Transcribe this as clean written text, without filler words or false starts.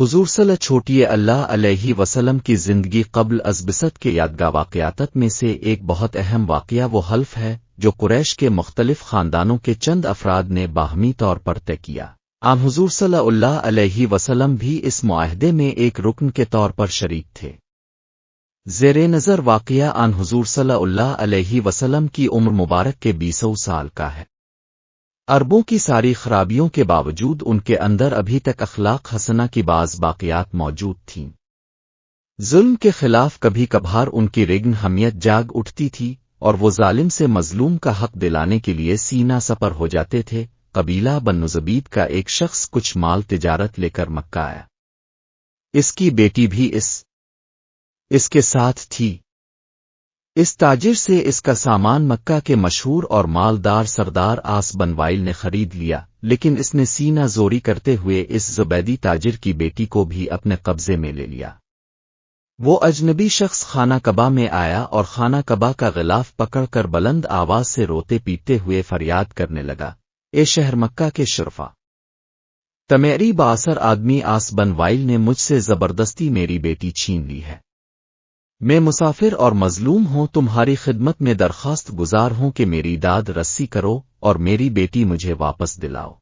حضور صلی چھوٹیے اللہ علیہ وسلم کی زندگی قبل از بعثت کے یادگار واقعات میں سے ایک بہت اہم واقعہ وہ حلف ہے جو قریش کے مختلف خاندانوں کے چند افراد نے باہمی طور پر طے کیا۔ حضور صلی اللہ علیہ وسلم بھی اس معاہدے میں ایک رکن کے طور پر شریک تھے۔ زیر نظر واقعہ حضور صلی اللہ علیہ وسلم کی عمر مبارک کے 20 سال کا ہے۔ عربوں کی ساری خرابیوں کے باوجود ان کے اندر ابھی تک اخلاق حسنہ کی بعض باقیات موجود تھیں۔ ظلم کے خلاف کبھی کبھار ان کی رگن حمیت جاگ اٹھتی تھی اور وہ ظالم سے مظلوم کا حق دلانے کے لیے سینہ سپر ہو جاتے تھے۔ قبیلہ بنو زبید کا ایک شخص کچھ مال تجارت لے کر مکہ آیا۔ اس کی بیٹی بھی اس کے ساتھ تھی۔ اس تاجر سے اس کا سامان مکہ کے مشہور اور مالدار سردار آس بن وائل نے خرید لیا، لیکن اس نے سینہ زوری کرتے ہوئے اس زبیدی تاجر کی بیٹی کو بھی اپنے قبضے میں لے لیا۔ وہ اجنبی شخص خانہ کعبہ میں آیا اور خانہ کعبہ کا غلاف پکڑ کر بلند آواز سے روتے پیٹتے ہوئے فریاد کرنے لگا، اے شہر مکہ کے شرفا! تمیری بااثر آدمی آس بن وائل نے مجھ سے زبردستی میری بیٹی چھین لی ہے۔ میں مسافر اور مظلوم ہوں، تمہاری خدمت میں درخواست گزار ہوں کہ میری داد رسی کرو اور میری بیٹی مجھے واپس دلاؤ۔